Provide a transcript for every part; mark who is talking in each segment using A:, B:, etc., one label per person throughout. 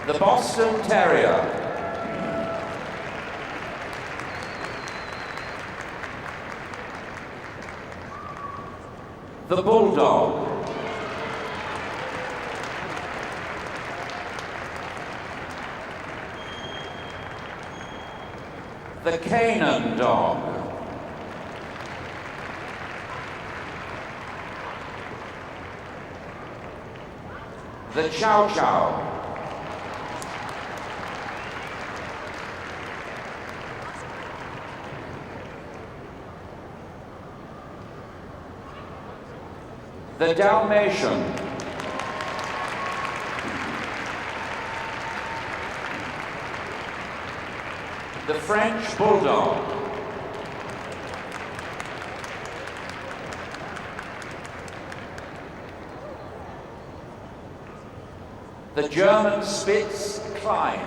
A: The Boston Terrier. The Bulldog. The Canaan Dog. The Chow Chow. The Dalmatian. The French Bulldog. The German Spitz, Klein.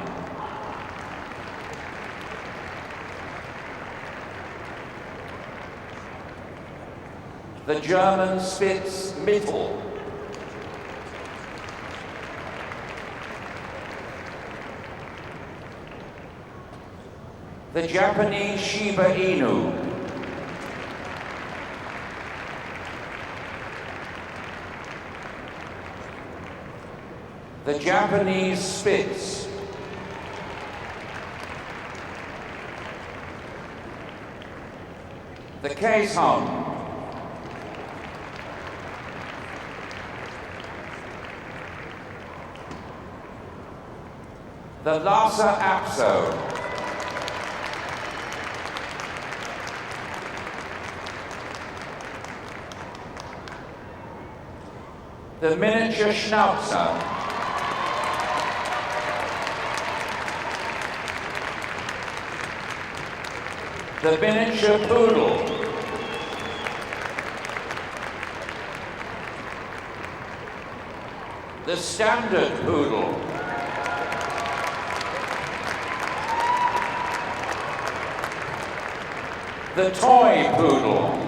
A: The German Spitz, Mittel. The Japanese Shiba Inu. The Japanese Spitz. The Keeshond. The Lhasa Apso. The Miniature Schnauzer. The Miniature Poodle. The Standard Poodle. The Toy Poodle.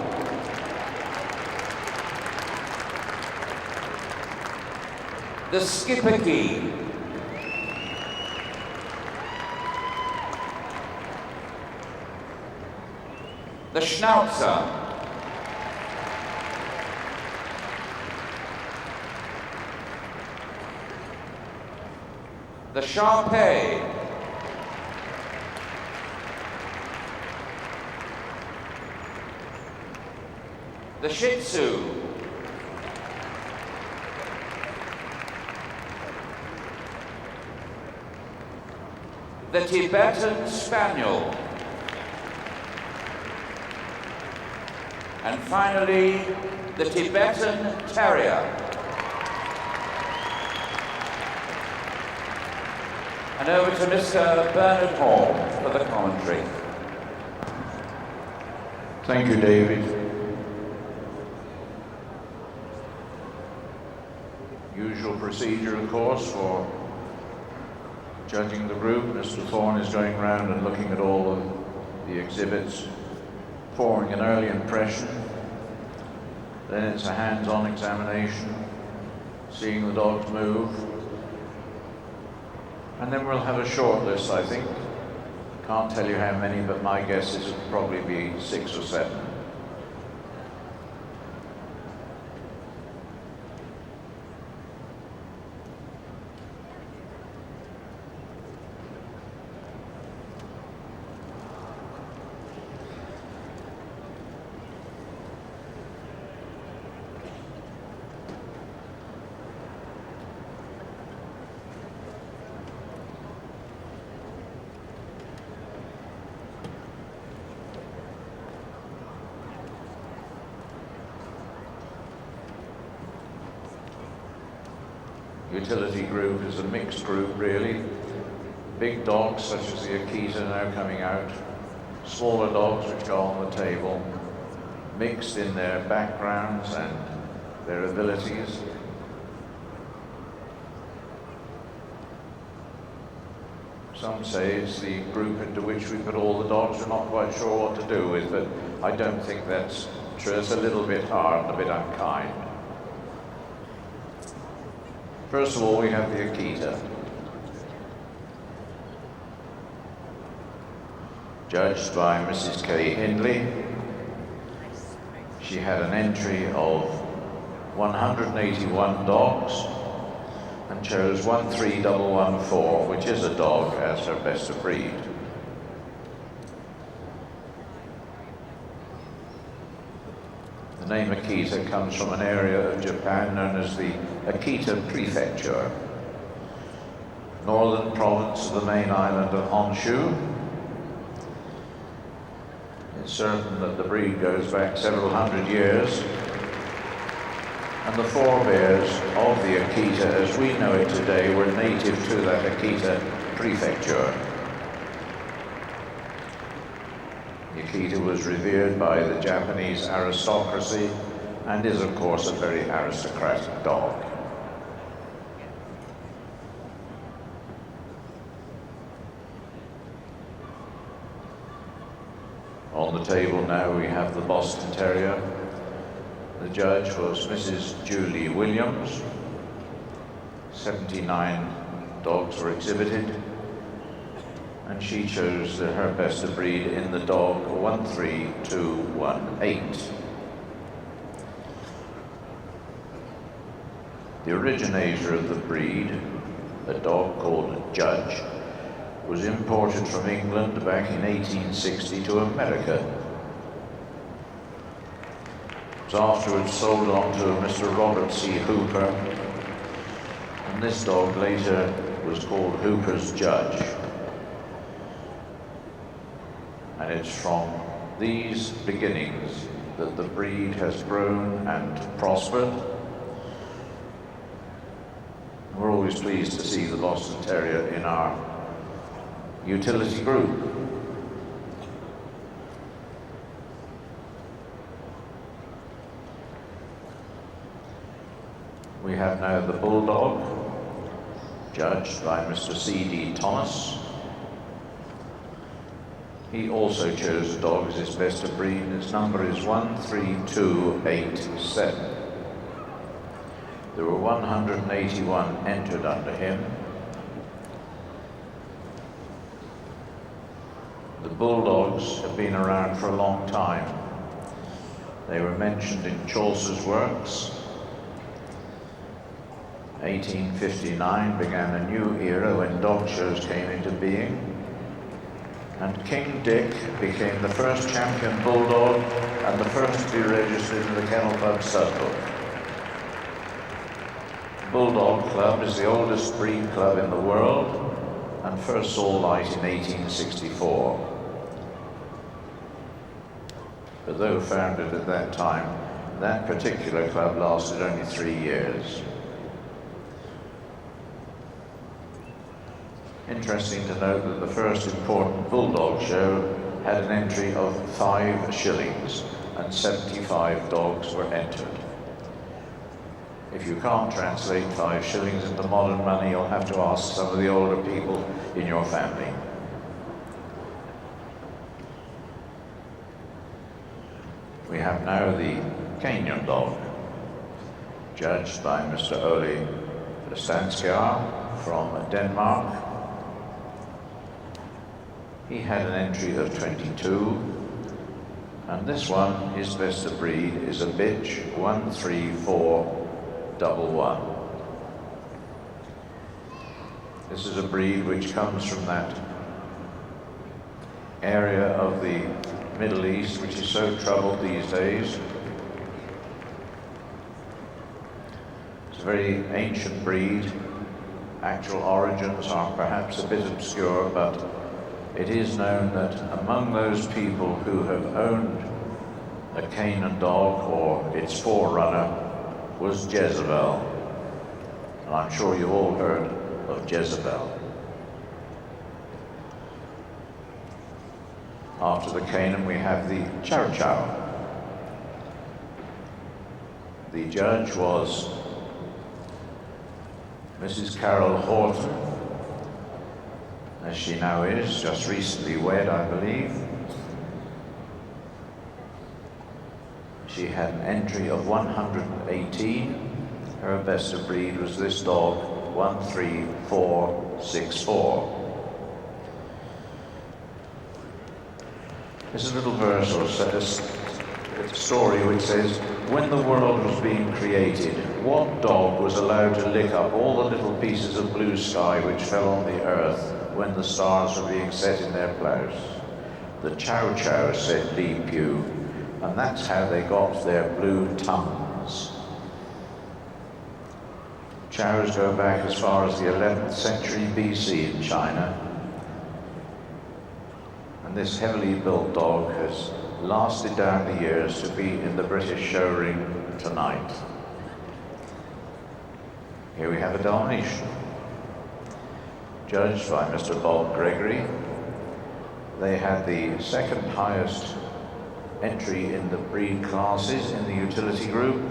A: The Schipperke. The Schnauzer. The Shar Pei. The Shih Tzu. The Tibetan Spaniel. And finally, the Tibetan Terrier. And over to Mr. Bernard Hall for the commentary.
B: Thank you, David. Usual procedure, of course, for judging the group. Mr. Thorne is going around and looking at all of the exhibits, forming an early impression. Then it's a hands-on examination, seeing the dogs move. And then we'll have a short list, I think. Can't tell you how many, but my guess is it'll probably be 6 or 7. Utility group is a mixed group, really. Big dogs such as the Akita now coming out, smaller dogs which go on the table, mixed in their backgrounds and their abilities. Some say it's the group into which we put all the dogs we're not quite sure what to do with, but I don't think that's true. It's a little bit hard and a bit unkind. First of all, we have the Akita. judged by Mrs. K. Hindley. She had an entry of 181 dogs and chose 13114, which is a dog, as her best of breed. The name Akita comes from an area of Japan known as the Akita Prefecture, northern province of the main island of Honshu. It's certain that the breed goes back several hundred years, and the forebears of the Akita as we know it today were native to that Akita Prefecture. The Akita was revered by the Japanese aristocracy and is of course a very aristocratic dog. On the table now we have the Boston Terrier. The judge was Mrs. Julie Williams. 79 dogs were exhibited, and she chose her best of breed in the dog 13218. The originator of the breed, a dog called Judge, was imported from England back in 1860 to America. It was afterwards sold on to Mr. Robert C. Hooper, and this dog later was called Hooper's Judge. And it's from these beginnings that the breed has grown and prospered. We're always pleased to see the Boston Terrier in our utility group. We have now the Bulldog, judged by Mr. C.D. Thomas. He also chose a dog as his best of breed, and his number is 13287. There were 181 entered under him. The Bulldogs have been around for a long time. They were mentioned in Chaucer's works. 1859 began a new era when dog shows came into being, and King Dick became the first champion bulldog and the first to be registered in the Kennel Club stud-book. Bulldog Club is the oldest breed club in the world and first saw light in 1864. But though founded at that time, that particular club lasted only 3 years. Interesting to note that the first important Bulldog show had an entry of 5 shillings and 75 dogs were entered. If you can't translate 5 shillings into modern money, you'll have to ask some of the older people in your family. We have now the Canaan Dog, judged by Mr. Ole Stanskjaer from Denmark. He had an entry of 22, and this one, his best of breed, is a bitch 13411. This is a breed which comes from that area of the Middle East which is so troubled these days. It's a very ancient breed. Actual origins are perhaps a bit obscure, but it is known that among those people who have owned a Canaan dog or its forerunner was Jezebel. And I'm sure you've all heard of Jezebel. After the Canaan, we have the Chow Chow. The judge was Mrs. Carol Horton, as she now is, just recently wed, I believe. She had an entry of 118. Her best of breed was this dog, 13464. There's a little verse or a story which says, when the world was being created, what dog was allowed to lick up all the little pieces of blue sky which fell on the earth when the stars were being set in their place? The Chow Chow, said Li Pu, and that's how they got their blue tongues. Chows go back as far as the 11th century BC in China, and this heavily built dog has lasted down the years to be in the British show ring tonight. Here we have a Dalmatian, judged by Mr. Bob Gregory. They had the second highest entry in the breed classes in the utility group,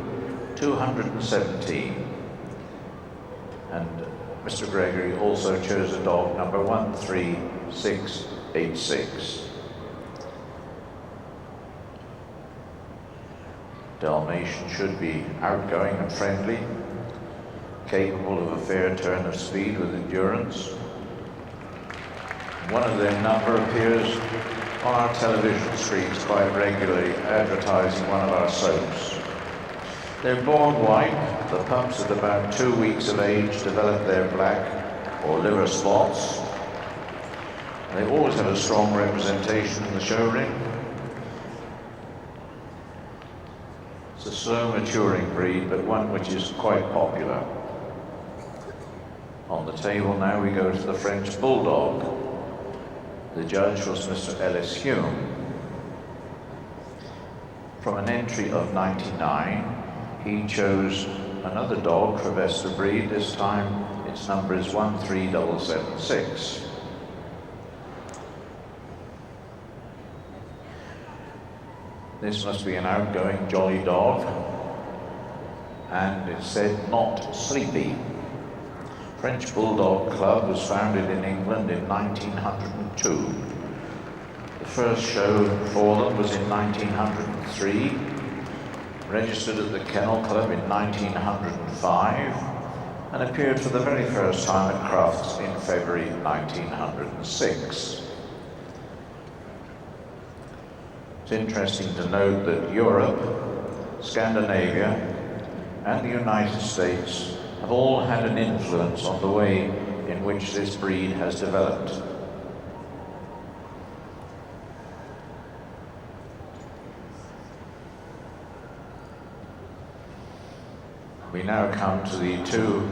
B: 217. And Mr. Gregory also chose a dog number 13686. Dalmatian should be outgoing and friendly, capable of a fair turn of speed with endurance. One of their number appears on our television screens quite regularly, advertising one of our soaps. They're born white. The pups at about 2 weeks of age develop their black or liver spots. They always have a strong representation in the show ring. It's a slow maturing breed, but one which is quite popular. On the table now we go to the French Bulldog. The judge was Mr. Ellis Hume. From an entry of 99, he chose another dog for best of breed. This time its number is 13776. This must be an outgoing, jolly dog, and it's said not sleepy. French Bulldog Club was founded in England in 1902. The first show for them was in 1903, registered at the Kennel Club in 1905, and appeared for the very first time at Crufts in February 1906. It's interesting to note that Europe, Scandinavia, and the United States have all had an influence on the way in which this breed has developed. We now come to the two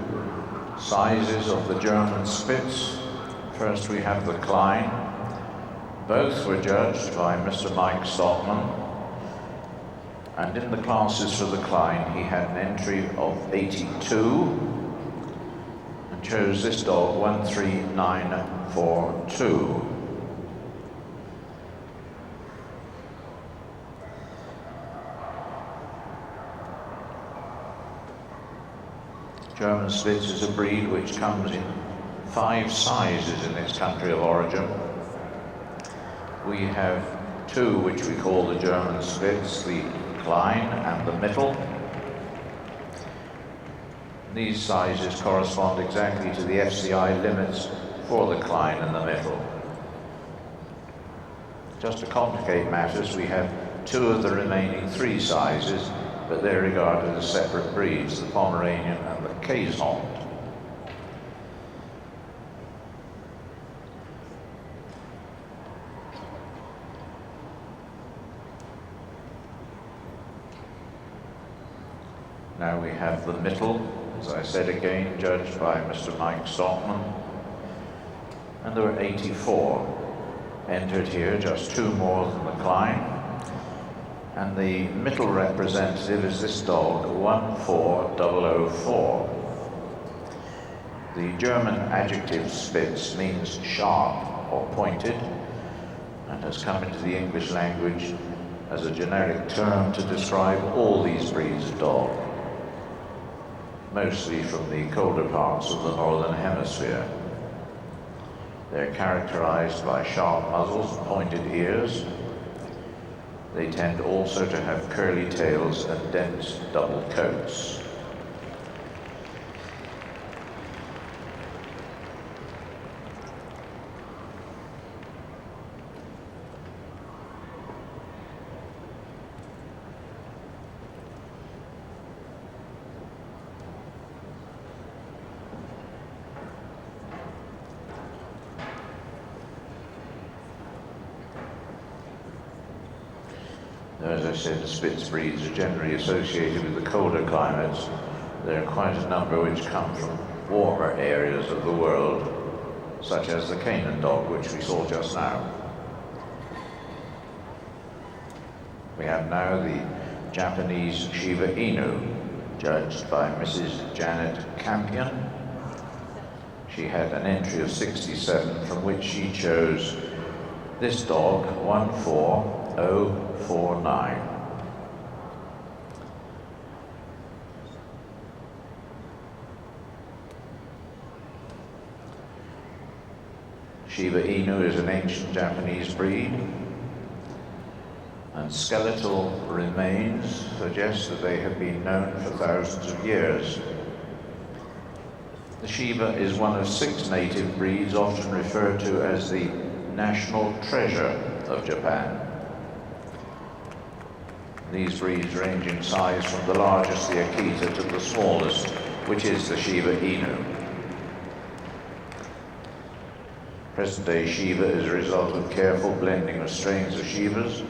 B: sizes of the German Spitz. First we have the Klein. Both were judged by Mr. Mike Stockman, and in the classes for the Klein he had an entry of 82 and chose this dog 13942. German Spitz is a breed which comes in 5 sizes in its country of origin. We have 2 which we call the German Spitz, the Klein and the Mittel. These sizes correspond exactly to the FCI limits for the Klein and the Mittel. Just to complicate matters, we have 2 of the remaining 3 sizes, but they're regarded as separate breeds, the Pomeranian and the Keeshond. Now we have the Mittel, as I said again, judged by Mr. Mike Stockman. And there were 84 entered here, just 2 more than the Klein. And the Mittel representative is this dog, 14004. The German adjective Spitz means sharp or pointed, and has come into the English language as a generic term to describe all these breeds of dog, mostly from the colder parts of the Northern Hemisphere. They're characterized by sharp muzzles and pointed ears. They tend also to have curly tails and dense double coats. I said, the Spitz breeds are generally associated with the colder climates. There are quite a number which come from warmer areas of the world, such as the Canaan Dog, which we saw just now. We have now the Japanese Shiba Inu, judged by Mrs. Janet Campion. She had an entry of 67, from which she chose this dog, 14049. Shiba Inu is an ancient Japanese breed, and skeletal remains suggest that they have been known for thousands of years. The Shiba is one of 6 native breeds often referred to as the national treasure of Japan. These breeds range in size from the largest, the Akita, to the smallest, which is the Shiba Inu. Present-day Shiba is a result of careful blending of strains of Shibas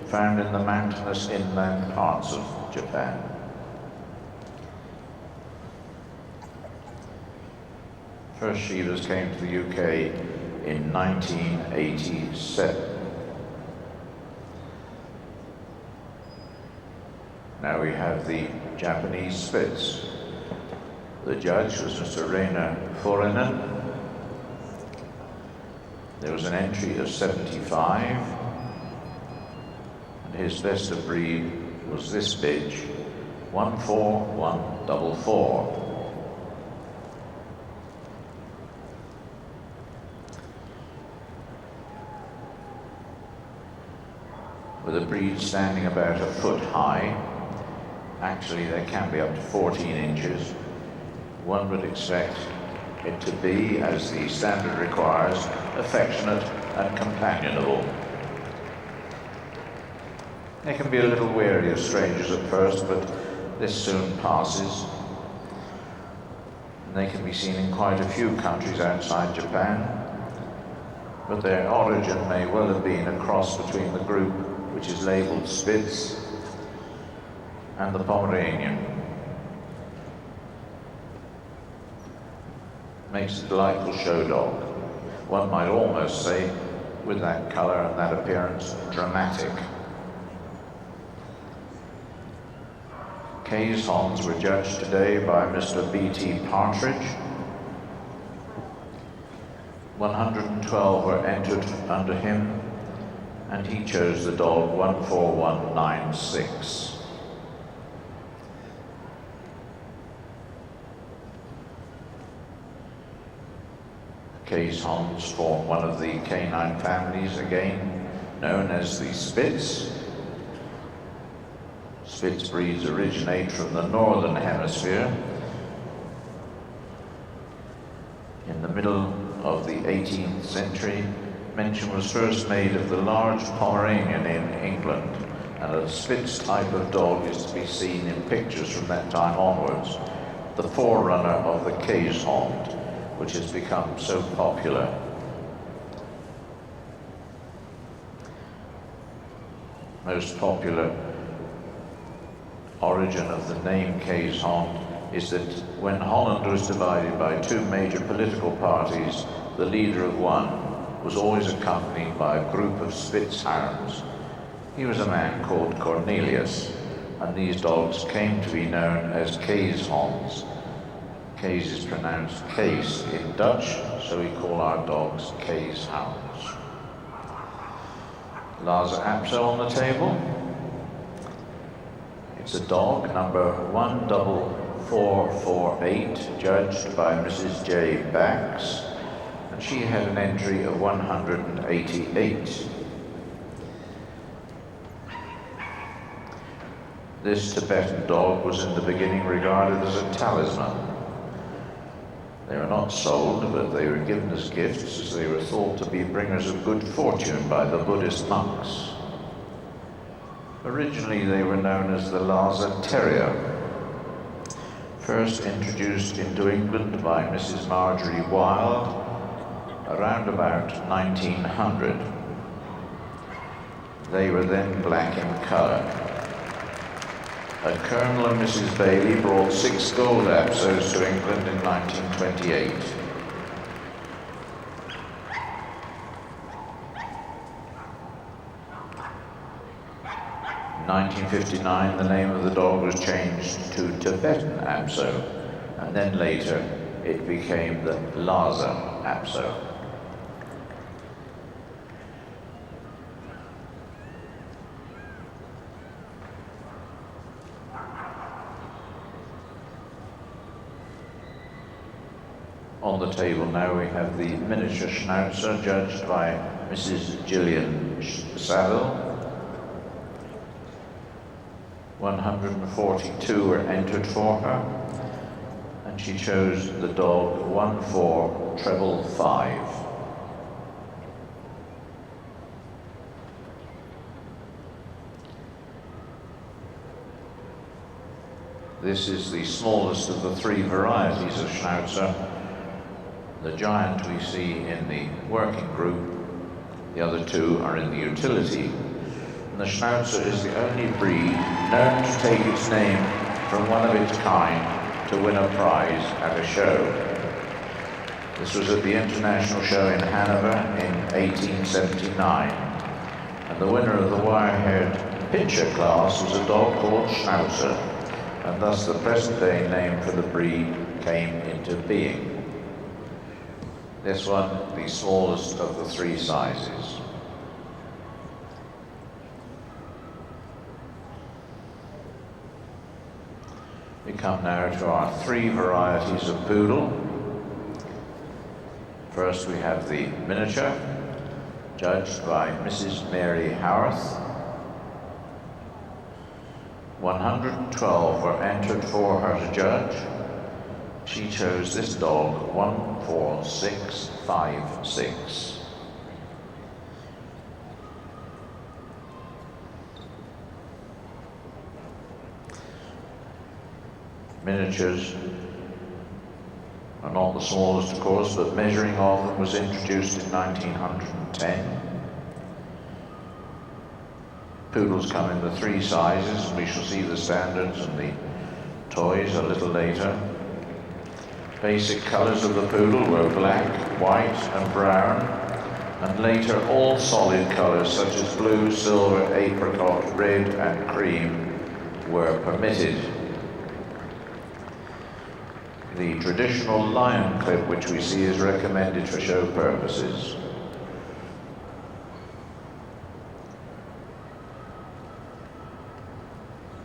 B: found in the mountainous inland parts of Japan. First Shibas came to the UK in 1987. Now we have the Japanese Spitz. The judge was Mr. Rainer Forinen. There was an entry of 75, and his best of breed was this bitch, 14144. With a breed standing about a foot high, actually they can be up to 14 inches, one would expect it to be, as the standard requires, affectionate and companionable. They can be a little wary of strangers at first, but this soon passes. And they can be seen in quite a few countries outside Japan, but their origin may well have been a cross between the group which is labelled Spitz and the Pomeranian. Makes a delightful show dog. One might almost say, with that colour and that appearance, dramatic. Keeshonds were judged today by Mr. B.T. Partridge. 112 were entered under him, and he chose the dog 14196. Keeshonds form one of the canine families, again known as the Spitz. Spitz breeds originate from the northern hemisphere. In the middle of the 18th century, mention was first made of the large Pomeranian in England, and a Spitz type of dog is to be seen in pictures from that time onwards, the forerunner of the Keeshond, which has become so popular. Most popular origin of the name Keeshond is that when Holland was divided by 2 major political parties, the leader of one was always accompanied by a group of Spitz hounds. He was a man called Cornelius, and these dogs came to be known as Keeshonds. Kees is pronounced Kees in Dutch, so we call our dogs Keeshounds. Lhasa Apso on the table. It's a dog, number 14448, judged by Mrs. J. Bax, and she had an entry of 188. This Tibetan dog was in the beginning regarded as a talisman. They were not sold, but they were given as gifts, as they were thought to be bringers of good fortune by the Buddhist monks. Originally they were known as the Lhasa Terrier, first introduced into England by Mrs. Marjorie Wilde around about 1900. They were then black in colour. A Colonel and Mrs. Bailey brought 6 gold Apsos to England in 1928. In 1959, the name of the dog was changed to Tibetan Apso, and then later it became the Lhasa Apso. On the table now we have the miniature Schnauzer, judged by Mrs. Gillian Saville. 142 were entered for her, and she chose the dog 14555. This is the smallest of the 3 varieties of Schnauzer. The giant we see in the working group, the other 2 are in the utility. And the Schnauzer is the only breed known to take its name from one of its kind to win a prize at a show. This was at the International Show in Hanover in 1879. And the winner of the wire-haired pincher class was a dog called Schnauzer, and thus the present-day name for the breed came into being. This one, the smallest of the 3 sizes. We come now to our 3 varieties of poodle. First we have the miniature, judged by Mrs. Mary Howarth. 112 were entered for her to judge. She chose this dog 14656. Miniatures are not the smallest, of course, but measuring of them was introduced in 1910. Poodles come in the 3 sizes, and we shall see the standards and the toys a little later. Basic colours of the poodle were black, white and brown, and later all solid colours such as blue, silver, apricot, red and cream were permitted. The traditional lion clip which we see is recommended for show purposes.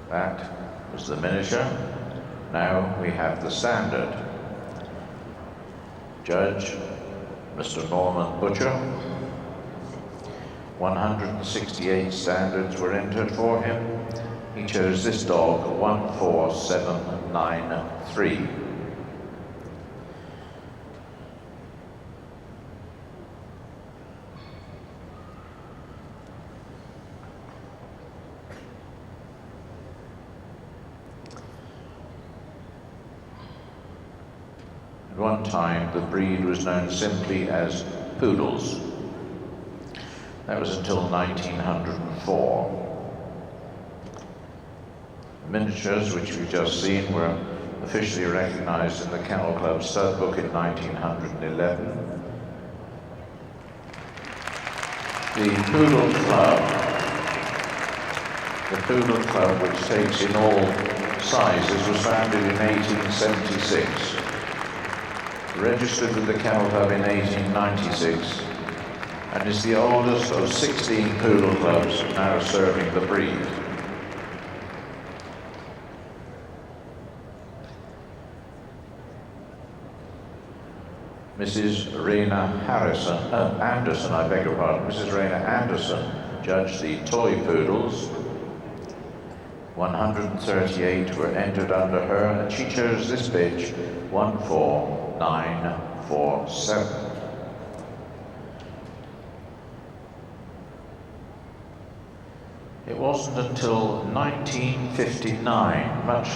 B: That was the miniature. Now we have the standard. Judge, Mr. Norman Butcher. 168 standards were entered for him. He chose this dog 14793. At one time, the breed was known simply as poodles. That was until 1904. Miniatures, which we've just seen, were officially recognized in the Kennel Club stud book in 1911. The Poodle Club, which takes in all sizes, was founded in 1876. Registered with the Kennel Club in 1896, and is the oldest of 16 poodle clubs now serving the breed. Mrs. Raina Anderson, I beg your pardon, Mrs. Raina Anderson judged the toy poodles. 138 were entered under her, and she chose this bitch 14947. It wasn't until 1959, much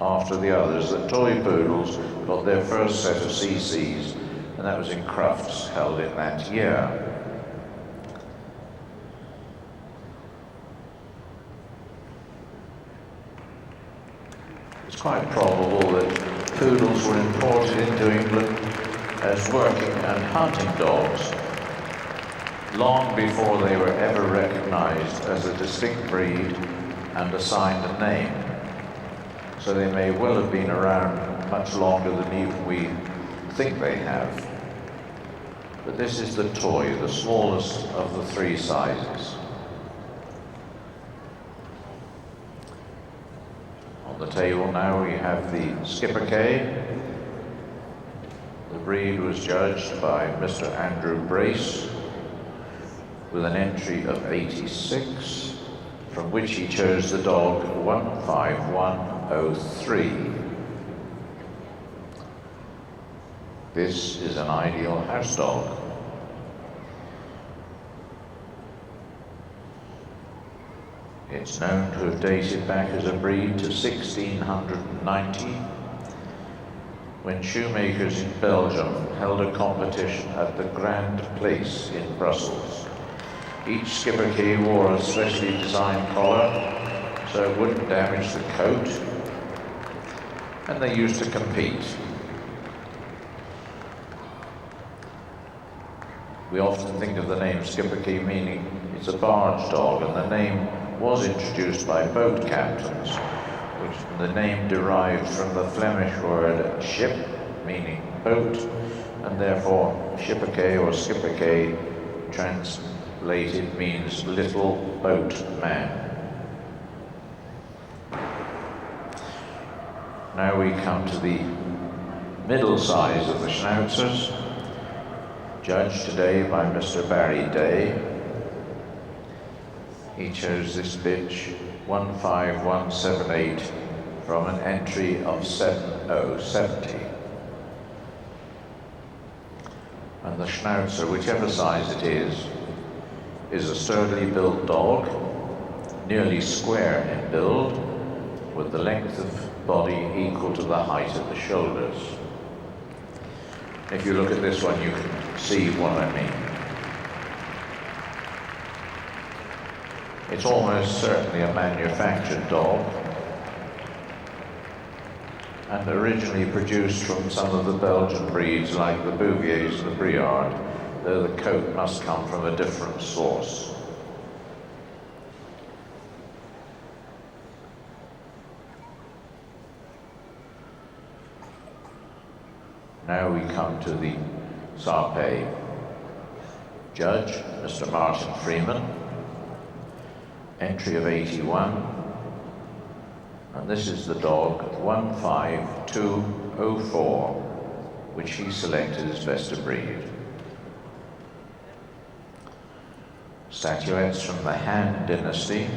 B: after the others, that toy poodles got their first set of CCs, and that was in Crufts, held in that year. It's quite probable that poodles were imported into England as working and hunting dogs long before they were ever recognized as a distinct breed and assigned a name. So they may well have been around much longer than even we think they have. But this is the toy, the smallest of the three sizes. On the table now we have the Schipperke. The breed was judged by Mr. Andrew Brace with an entry of 86, from which he chose the dog 15103. This is an ideal house dog. It's known to have dated back as a breed to 1690, when shoemakers in Belgium held a competition at the Grand Place in Brussels. Each Schipperke wore a specially designed collar so it wouldn't damage the coat, and they used to compete. We often think of the name Schipperke meaning it's a barge dog, and the name was introduced by boat captains, which the name derived from the Flemish word ship, meaning boat, and therefore Schipperke or Schipperke translated means little boat man. Now we come to the middle size of the Schnauzers, judged today by Mr. Barry Day. He chose this bitch 15178 from an entry of 7070. And the Schnauzer, whichever size it is a sturdily built dog, nearly square in build, with the length of body equal to the height of the shoulders. If you look at this one, you can see what I mean. It's almost certainly a manufactured dog, and originally produced from some of the Belgian breeds like the Bouviers and the Briard, though the coat must come from a different source. Now we come to the Shar Pei. Judge, Mr. Martin Freeman, entry of 81, and this is the dog 15204, which he selected as best of breed. Statuettes from the Han Dynasty,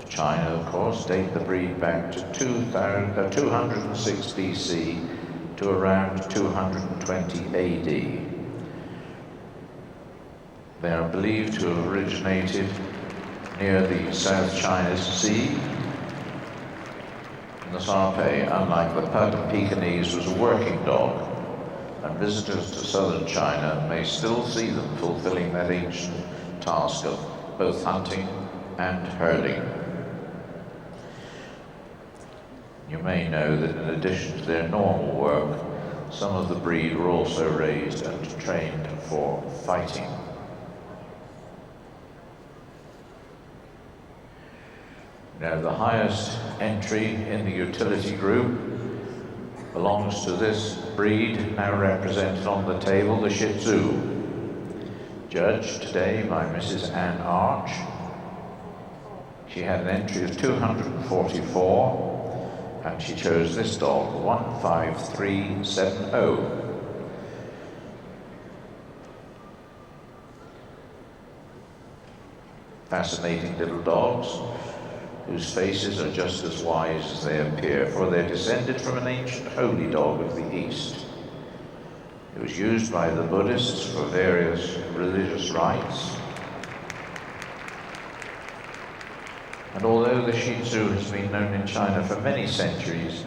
B: China of course, date the breed back to 206 BC to around 220 AD. They are believed to have originated near the South China Sea. The Shar Pei, unlike the Pug and Pekingese, was a working dog, and visitors to southern China may still see them fulfilling that ancient task of both hunting and herding. You may know that in addition to their normal work, some of the breed were also raised and trained for fighting. Now, the highest entry in the utility group belongs to this breed, now represented on the table, the Shih Tzu, judged today by Mrs. Ann Arch. She had an entry of 244, and she chose this dog, 15370. Fascinating little dogs, whose faces are just as wise as they appear, for they're descended from an ancient holy dog of the East. It was used by the Buddhists for various religious rites. And although the Shih Tzu has been known in China for many centuries,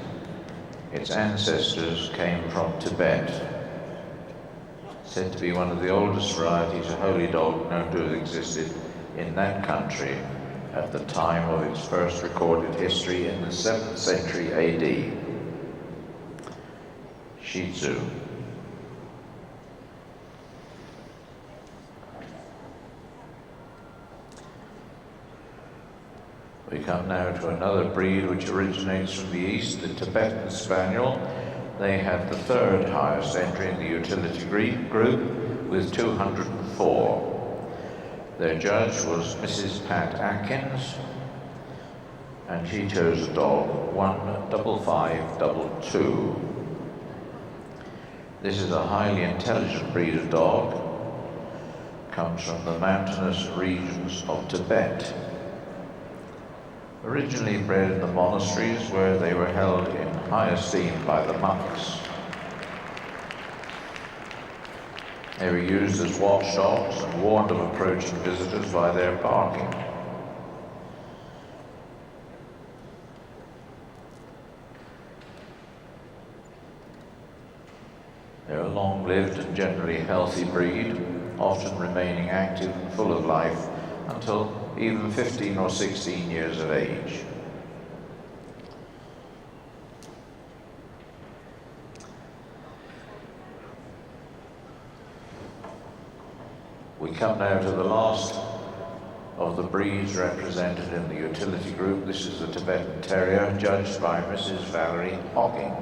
B: its ancestors came from Tibet. Said to be one of the oldest varieties of holy dog known to have existed in that country. at the time of its first recorded history in the 7th century AD. Shih Tzu. We come now to another breed which originates from the east, the Tibetan Spaniel. They had the 3rd highest entry in the utility group with 204. Their judge was Mrs. Pat Atkins, and she chose a dog 15522. This is a highly intelligent breed of dog. Comes from the mountainous regions of Tibet. Originally bred in the monasteries where they were held in high esteem by the monks. They were used as watchdogs and warned of approaching visitors by their barking. They're a long-lived and generally healthy breed, often remaining active and full of life until even 15 or 16 years of age. We come now to the last of the breeds represented in the utility group. This is the Tibetan Terrier, judged by Mrs. Valerie Hocking.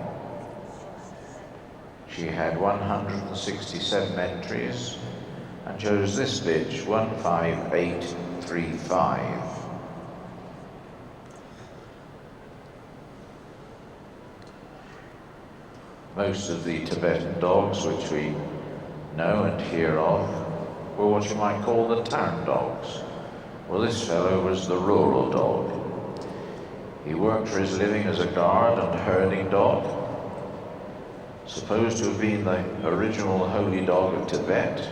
B: She had 167 entries and chose this bitch, 15835. Most of the Tibetan dogs which we know and hear of were what you might call the town dogs. Well, this fellow was the rural dog. He worked for his living as a guard and herding dog, supposed to have been the original holy dog of Tibet.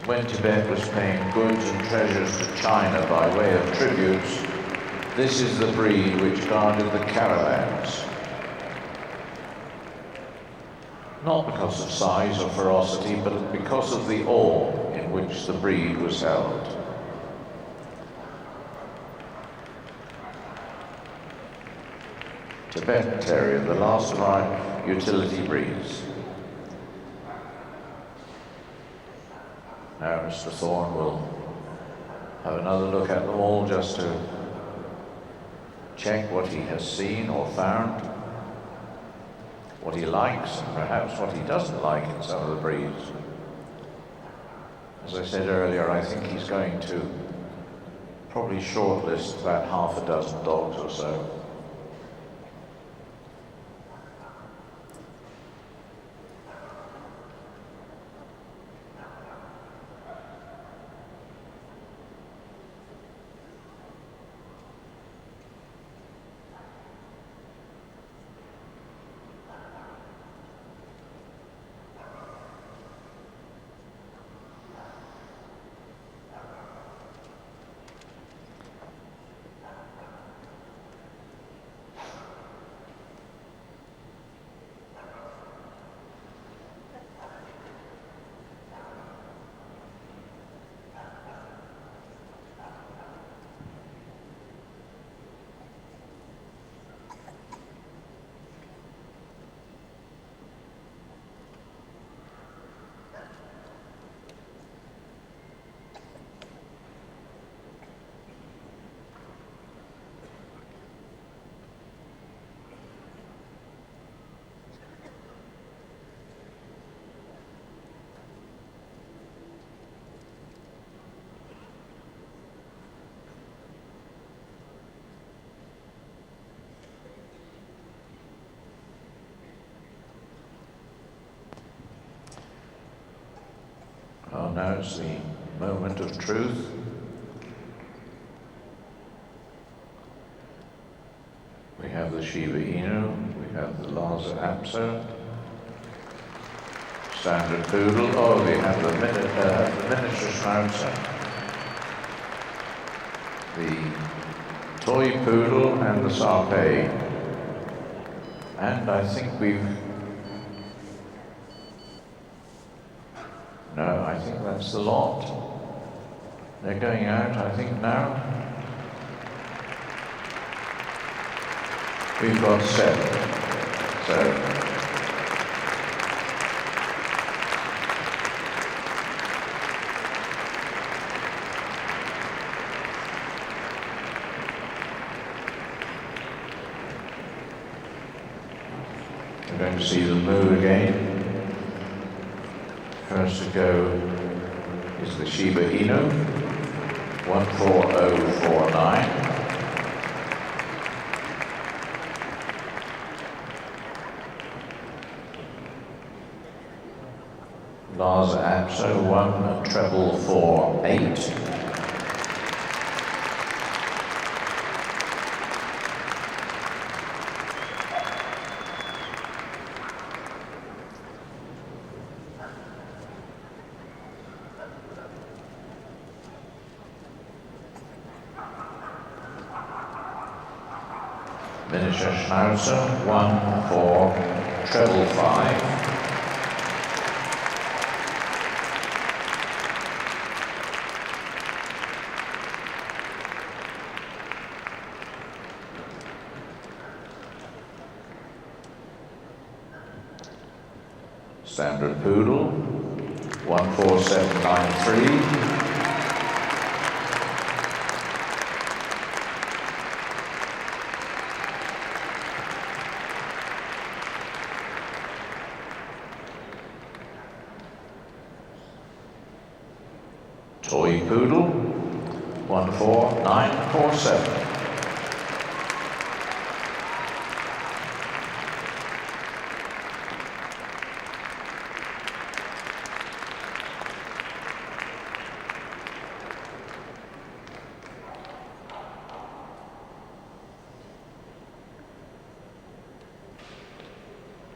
B: When Tibet was paying goods and treasures to China by way of tributes, this is the breed which guarded the caravans. Not because of size or ferocity, but because of the awe in which the breed was held. Tibetan Terrier, the last of our utility breeds. Now Mr. Thorne will have another look at them all just to check what he has seen or found, what he likes and perhaps what he doesn't like in some of the breeds. As I said earlier, I think he's going to probably shortlist about half a dozen dogs or so. Well, now it's the moment of truth. We have the Shiba Inu, we have the Lhasa Apso, Standard Poodle, oh, we have the Miniature Schnauzer, the Toy Poodle and the Shar Pei. And I think I think that's the lot. They're going out, I think, now. We've got 7. So we're going to see them move again. First to go is the Shiba Inu, 14049. Lhasa Apso, 14448. Miniature Schnauzer, 14555. Standard Poodle, 14793. Toy Poodle, 14947.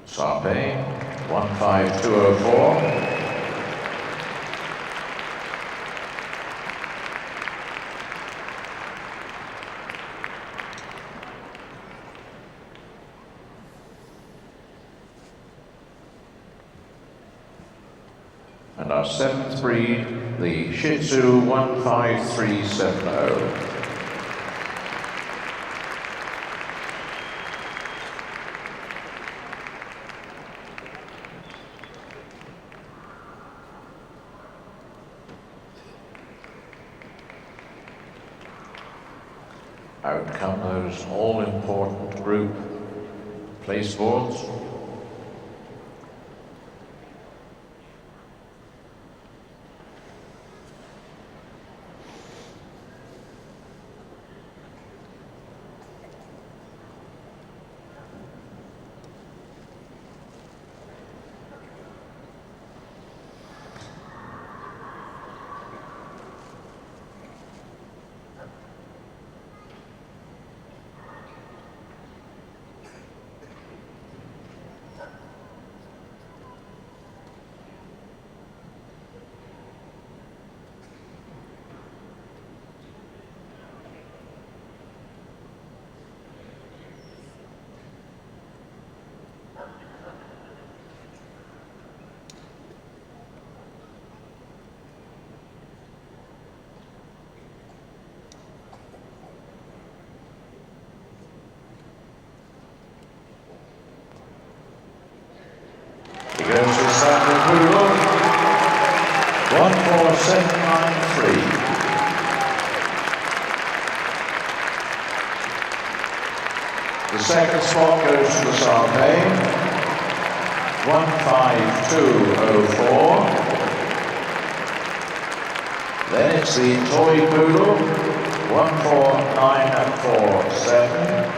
B: Shar Pei, 15204. And our 7th breed, the Shih Tzu 15370. Out come those all-important group place boards. Goes to Standard Poodle, 14793. The second spot goes to the Shar Pei, 15204. Then it's the Toy Poodle, 14947.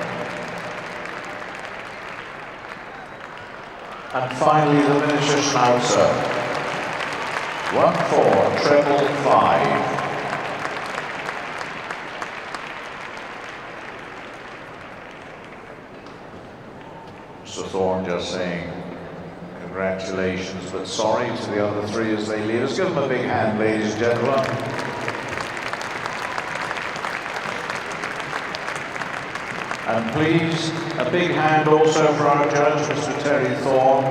B: And finally, the Miniature Schnauzer, 14555. Mr. Thorne just saying congratulations, but sorry to the other 3 as they leave us. Give them a big hand, ladies and gentlemen. And please, a big hand also for our judge, Mr. Terry Thorne.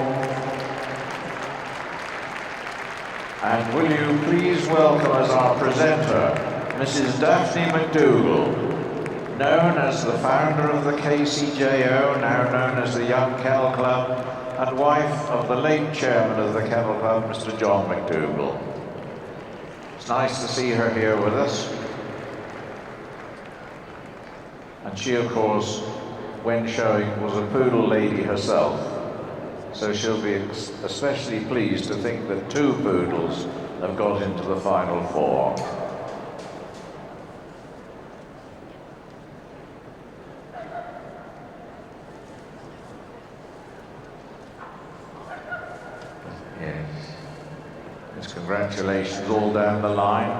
B: And will you please welcome as our presenter, Mrs. Daphne McDougall, known as the founder of the KCJO, now known as the Young Kennel Club, and wife of the late chairman of the Kennel Club, Mr. John McDougall. It's nice to see her here with us. And she, of course, when showing, was a poodle lady herself. So she'll be especially pleased to think that 2 poodles have got into the final 4. Yes. Congratulations all down the line.